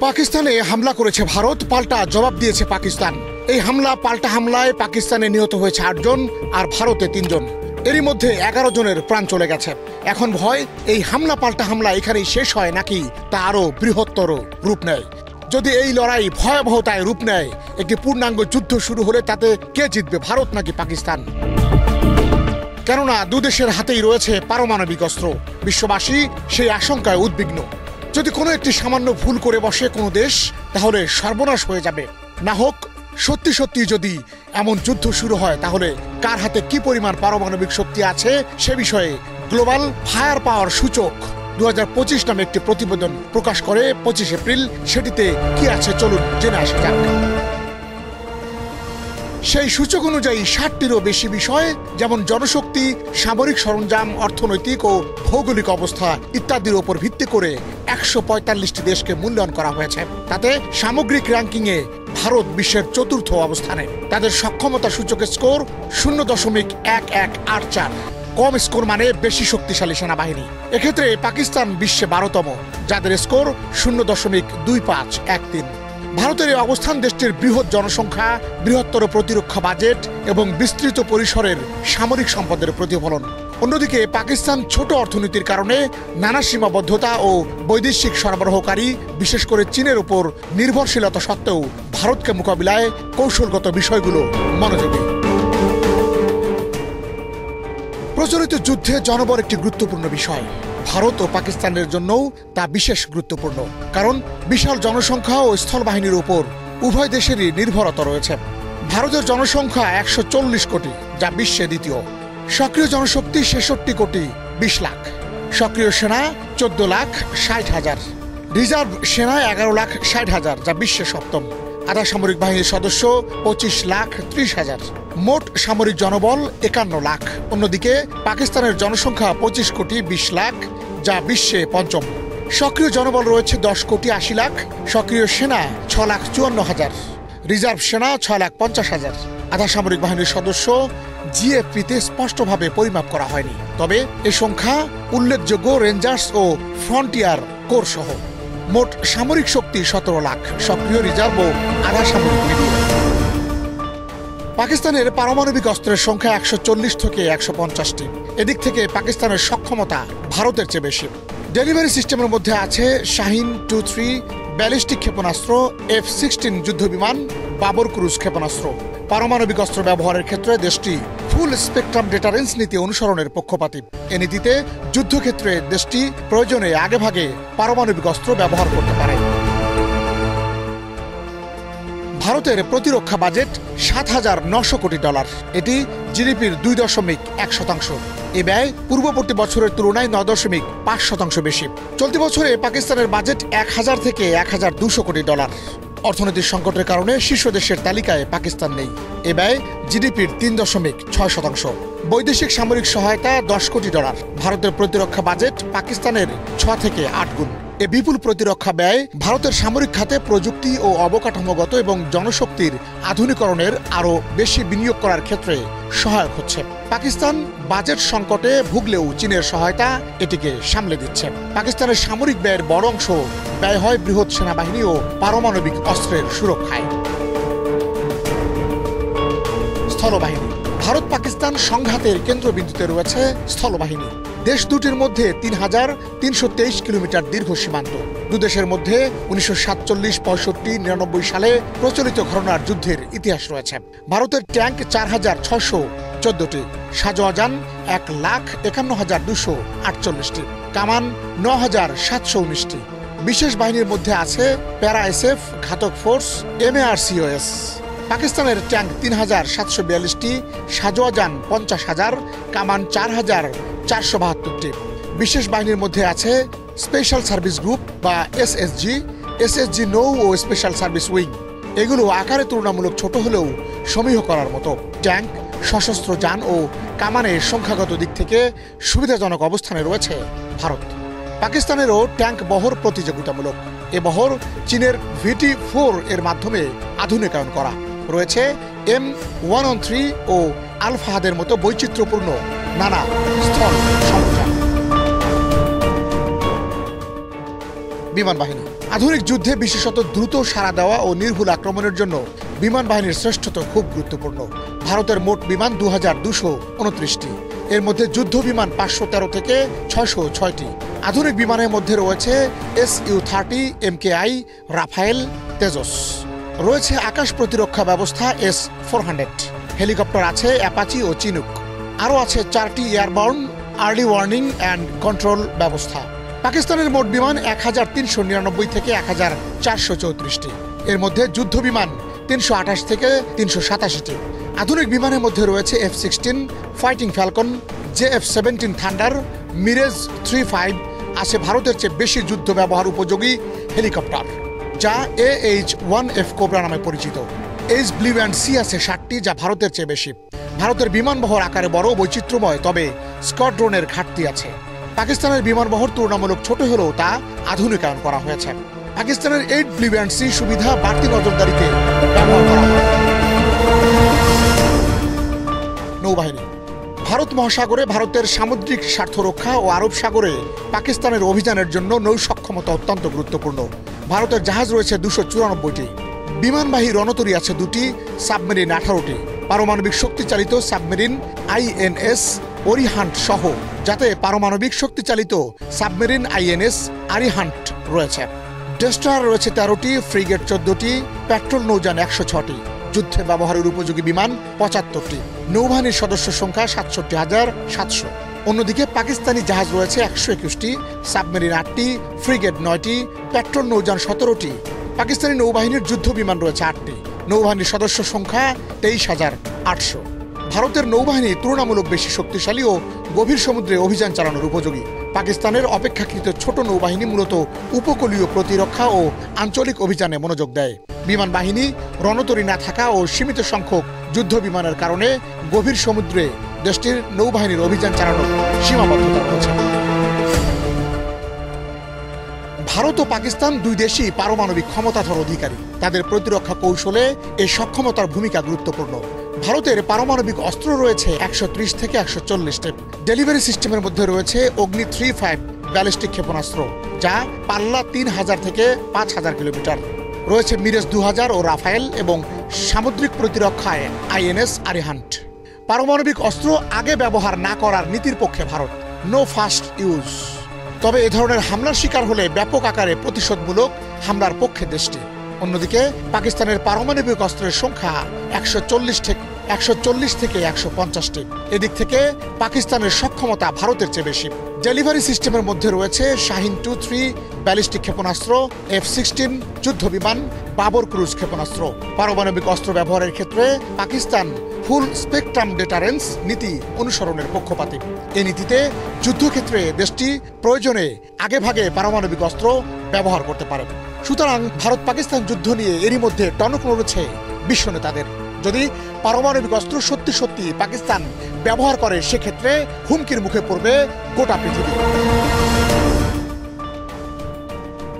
পাকিস্তানে হামলা করেছে ভারত, পাল্টা জবাব দিয়েছে পাকিস্তান। এই হামলা পাল্টা হামলায় পাকিস্তানে নিহত হয়েছে ৮ জন আর ভারতে ৩ জন। এরই মধ্যে ১১ জনের প্রাণ চলে গেছে। এখন ভয় এই হামলা পাল্টা হামলা এখানেই শেষ হয় নাকি তা আরো বৃহত্তর রূপ নেয়। যদি এই লড়াই ভয়াবহতায় রূপ নেয়, একটি পূর্ণাঙ্গ যুদ্ধ শুরু হলে তাতে কে জিতবে, ভারত নাকি পাকিস্তান? কেননা দুদেশের হাতেই রয়েছে পারমাণবিক অস্ত্র। বিশ্ববাসী সেই আশঙ্কায় উদ্বিগ্ন। যদি কোনো একটি সামান্য ভুল করে বসে কোনো দেশ, তাহলে সর্বনাশ হয়ে যাবে। না হোক সত্যি সত্যি যদি এমন যুদ্ধ শুরু হয়, তাহলে কার হাতে কি পরিমাণ পারমাণবিক শক্তি আছে সে বিষয়ে গ্লোবাল ফায়ার পাওয়ার সূচক 2025 নামে একটি প্রতিবেদন প্রকাশ করে 25 এপ্রিল। সেটিতে কি আছে চলুন জেনে আসা যাক। সেই সূচক অনুযায়ী 60টিরও বেশি বিষয়, যেমন জনশক্তি, সামরিক সরঞ্জাম, অর্থনৈতিক ও ভৌগোলিক অবস্থা ইত্যাদির উপর ভিত্তি করে 145টি দেশকে মূল্যায়ন করা হয়েছে। তাতে সামগ্রিক র্যাঙ্কিংয়ে ভারত বিশ্বের 4র্থ অবস্থানে। তাদের সক্ষমতা সূচকের স্কোর 0.1184। কম স্কোর মানে বেশি শক্তিশালী সেনাবাহিনী। এক্ষেত্রে পাকিস্তান বিশ্বে 12তম, যাদের স্কোর 0.2513। ভারতের এই অবস্থান দেশটির বৃহৎ জনসংখ্যা, বৃহত্তর প্রতিরক্ষা বাজেট এবং বিস্তৃত পরিসরের সামরিক সম্পদের প্রতিফলন। অন্যদিকে পাকিস্তান ছোট অর্থনীতির কারণে নানা সীমাবদ্ধতা ও বৈদেশিক সরবরাহকারী, বিশেষ করে চীনের উপর নির্ভরশীলতা সত্ত্বেও ভারতকে মোকাবিলায় কৌশলগত বিষয়গুলো মনোযোগী। প্রচলিত যুদ্ধে জনবল একটি গুরুত্বপূর্ণ বিষয়। ভারত ও পাকিস্তানের জন্যও তা বিশেষ গুরুত্বপূর্ণ, কারণ বিশাল জনসংখ্যা ও স্থলবাহিনীর উপর উভয় দেশেরই নির্ভরতা রয়েছে। ভারতের জনসংখ্যা 140 কোটি, যা বিশ্বে দ্বিতীয়। সক্রিয় জনশক্তি 66 কোটি 20 লাখ। সক্রিয় সেনা 14,60,000। রিজার্ভ সেনা 11,60,000, যা বিশ্বে সপ্তম। আধা সামরিক বাহিনীর সদস্য 25,30,000। মোট সামরিক জনবল 51 লাখ। অন্যদিকে পাকিস্তানের জনসংখ্যা 25 কোটি 20 লাখ, যা বিশ্বে পঞ্চম। সক্রিয় জনবল রয়েছে 10 কোটি 80 লাখ। সক্রিয় সেনা 6,54,000। রিজার্ভ সেনা 6,50,000। আধা সামরিক বাহিনীর সদস্য জিএফপিতে স্পষ্টভাবে পরিমাপ করা হয়নি, তবে এ সংখ্যা উল্লেখযোগ্য রেঞ্জার্স ও ফ্রন্টিয়ার কোর সহ। মোট সামরিক শক্তি 17 লাখ। সক্রিয়, রিজার্ভ ও আধা সামরিক মিলিয়ে। পাকিস্তানের পারমাণবিক অস্ত্রের সংখ্যা 140 থেকে 150টি। এদিক থেকে পাকিস্তানের সক্ষমতা ভারতের চেয়ে বেশি। ডেলিভারি সিস্টেমের মধ্যে আছে শাহিন 2-3 ব্যালিস্টিক ক্ষেপণাস্ত্র, F-16 যুদ্ধবিমান, বাবর ক্রুজ ক্ষেপণাস্ত্র। পারমাণবিক অস্ত্র ব্যবহারের ক্ষেত্রে দেশটি ফুল স্পেকট্রাম ডেটারেন্স নীতি অনুসরণের পক্ষপাতী। এ নীতিতে যুদ্ধক্ষেত্রে দেশটি প্রয়োজনে আগেভাগে পারমাণবিক অস্ত্র ব্যবহার করতে পারে। ভারতের প্রতিরক্ষা বাজেট $7,900 কোটি। এটি জিডিপির 2.1%। এ ব্যয় পূর্ববর্তী বছরের তুলনায় 9.5% বেশি। চলতি বছরে পাকিস্তানের বাজেট 1,000 থেকে $1,200 কোটি। অর্থনৈতিক সংকটের কারণে শীর্ষ দেশের তালিকায় পাকিস্তান নেই। এ ব্যয় জিডিপির 3.6%। বৈদেশিক সামরিক সহায়তা $10 কোটি। ভারতের প্রতিরক্ষা বাজেট পাকিস্তানের 6 থেকে 8 গুণ। এ বিপুল প্রতিরক্ষা ব্যয় ভারতের সামরিক খাতে প্রযুক্তি ও অবকাঠামোগত এবং জনশক্তির আধুনিকরণের আরও বেশি বিনিয়োগ করার ক্ষেত্রে সহায়ক হচ্ছে। পাকিস্তান বাজেট সংকটে ভুগলেও চীনের সহায়তা এটিকে সামলে দিচ্ছে। পাকিস্তানের সামরিক ব্যয়ের বড় অংশ ব্যয় হয় বৃহৎ সেনাবাহিনী ও পারমাণবিক অস্ত্রের সুরক্ষায়। স্থলবাহিনী। ভারত পাকিস্তান সংঘাতের কেন্দ্রবিন্দুতে রয়েছে স্থলবাহিনী। দেশ দুটির মধ্যে 3,323 কিলোমিটার দীর্ঘ সীমান্ত। দুদেশের মধ্যে 1947, 65, 99 সালে প্রচলিত ঘটনার যুদ্ধের ইতিহাস রয়েছে। ভারতের ট্যাঙ্ক 4,614টি, সাজোয়াজান 1,51,248টি, কামান 9,719টি। বিশেষ বাহিনীর মধ্যে আছে প্যারা SF, ঘাতক ফোর্স, MARCOS। পাকিস্তানের ট্যাঙ্ক 3,742টি, সাজোয়াজান 50,000, কামান 4,472টি। বিশেষ বাহিনীর মধ্যে আছে স্পেশাল সার্ভিস গ্রুপ বা SSG নৌ ও স্পেশাল সার্ভিস উইং। এগুলো আকারে তুলনামূলক ছোট হলেও সমীহ করার মতো। ট্যাঙ্ক, সশস্ত্র যান ও কামানের সংখ্যাগত দিক থেকে সুবিধাজনক অবস্থানে রয়েছে ভারত। পাকিস্তানেরও ট্যাঙ্ক বহর প্রতিযোগিতামূলক। এ বহর চীনের VT-4 এর মাধ্যমে আধুনিকায়ন করা। রয়েছে M113 ও আল ফাহাদের মতো বৈচিত্র্যপূর্ণ নানা স্থল সরঞ্জাম। বিমান বাহিনী। আধুনিক যুদ্ধে বিশেষত দ্রুত সাড়া দেওয়া ও নির্ভুল আক্রমণের জন্য বিমান বাহিনীর শ্রেষ্ঠত্ব খুব গুরুত্বপূর্ণ। ভারতের মোট বিমান 2229টি, এর মধ্যে যুদ্ধ বিমান 513 থেকে 606টি। আধুনিক বিমানের মধ্যে রয়েছে Su-30 MKI, রাফায়েল, তেজস। রয়েছে আকাশ প্রতিরক্ষা ব্যবস্থা S-400, হেলিকপ্টার আছে অ্যাপাচি ও চিনুক। আরও আছে 4টি airborne early warning and control ব্যবস্থা। পাকিস্তানের মোট বিমান 1399 থেকে 1434টি, এর মধ্যে যুদ্ধ বিমান 328 থেকে 387টি। আধুনিক বিমানের মধ্যে রয়েছে F-16 fighting Falcon, JF-17 thunder, Mirage 35। আছে ভারতের চেয়ে বেশি যুদ্ধ ব্যবহার উপযোগী হেলিকপ্টার, যা AH-1F কোবরা নামে পরিচিত। HW&C আছে 60টি, যা ভারতের চেয়ে বেশি। ভারতের বিমানবহর আকারে বড়, বৈচিত্র্যময়, তবে স্কোয়াড্রনের ঘাটতি আছে। পাকিস্তানের বিমানবহর তুলনামূলক ছোট হলেও তা আধুনিকায়ন করা হয়েছে। পাকিস্তানের HW&C সুবিধা বাড়তি নজরদারিতে ব্যবহার করা হয়। নৌবাহিনী। ভারত মহাসাগরে ভারতের সামুদ্রিক স্বার্থ রক্ষা ও আরব সাগরে পাকিস্তানের অভিযানের জন্য নৌ সক্ষমতা অত্যন্ত গুরুত্বপূর্ণ। ভারতের জাহাজ রয়েছে 294টি, বিমানবাহী রণতরী আছে 2টি, সাবমেরিন 18টি, পারমাণবিক শক্তিচালিত সাবমেরিন INS অরিহান্ট সহ, যাতে পারমাণবিক শক্তিচালিত সাবমেরিন INS আরিহান্ট রয়েছে। ডেস্ট্রয়ার রয়েছে 13টি, ফ্রিগেট 14টি, পেট্রোল নৌযান 106টি, যুদ্ধে ব্যবহারের উপযোগী বিমান 75টি। নৌবাহিনীর সদস্য সংখ্যা 67,700। অন্যদিকে পাকিস্তানি জাহাজ রয়েছে 121টি, সাবমেরিন 8টি, ফ্রিগেট 9টি, পেট্রোল নৌযান 17টি। পাকিস্তানি নৌবাহিনীর যুদ্ধ বিমান রয়েছে 8টি। নৌবাহিনীর সদস্য সংখ্যা 23,800। ভারতের নৌবাহিনী তুলনামূলক বেশি শক্তিশালী ও গভীর সমুদ্রে অভিযান চালানোর উপযোগী। পাকিস্তানের অপেক্ষাকৃত ছোট নৌবাহিনী মূলত উপকূলীয় প্রতিরক্ষা ও আঞ্চলিক অভিযানে মনোযোগ দেয়। বিমান বাহিনী রণতরী না থাকা ও সীমিত সংখ্যক যুদ্ধ বিমানের কারণে গভীর সমুদ্রে দেশটির নৌবাহিনীর অভিযান চালানোর সীমাবদ্ধতা রয়েছে। ভারত ও পাকিস্তান দুই দেশই পারমাণবিক ক্ষমতাধর অধিকারী। তাদের প্রতিরক্ষা কৌশলে এই সক্ষমতার ভূমিকা গুরুত্বপূর্ণ। ভারতের পারমাণবিক অস্ত্র রয়েছে 130 থেকে 140টি। ডেলিভারি সিস্টেমের মধ্যে রয়েছে অগ্নি 35 ব্যালিস্টিক ক্ষেপণাস্ত্র, যা পাল্লা 3000 থেকে 5000 কিলোমিটার। রয়েছে মিরেজ 2000 ও রাফায়েল, এবং সামুদ্রিক প্রতিরক্ষায় INS আরিহান্ট। পারমাণবিক অস্ত্র আগে ব্যবহার না করার নীতির পক্ষে ভারত, নো ফার্স্ট ইউজ। তবে এ ধরনের হামলার শিকার হলে ব্যাপক আকারে প্রতিশোধমূলক হামলার পক্ষে দেশটি। অন্যদিকে পাকিস্তানের পারমাণবিক অস্ত্রের সংখ্যা 140 থেকে 150টি। এদিক থেকে পাকিস্তানের সক্ষমতা ভারতের চেয়ে বেশি। ডেলিভারি সিস্টেমের মধ্যে রয়েছে শাহিন 2-3 ব্যালিস্টিক ক্ষেপণাস্ত্র, F-16 যুদ্ধ বিমান, বাবর ক্রুজ ক্ষেপণাস্ত্র। পারমাণবিক অস্ত্র ব্যবহারের ক্ষেত্রে পাকিস্তান ফুল স্পেকট্রাম ডেটারেন্স নীতি অনুসরণের পক্ষপাতী। এই নীতিতে যুদ্ধক্ষেত্রে দেশটি প্রয়োজনে আগেভাগে পারমাণবিক অস্ত্র ব্যবহার করতে পারে। সুতরাং ভারত পাকিস্তান যুদ্ধ নিয়ে এরই মধ্যে টনক নড়েছে বিশ্ব নেতাদের। যদি পারমাণবিক অস্ত্র সত্যি পাকিস্তান ব্যবহার করে, সেক্ষেত্রে হুমকির মুখে পড়বে গোটা পৃথিবী।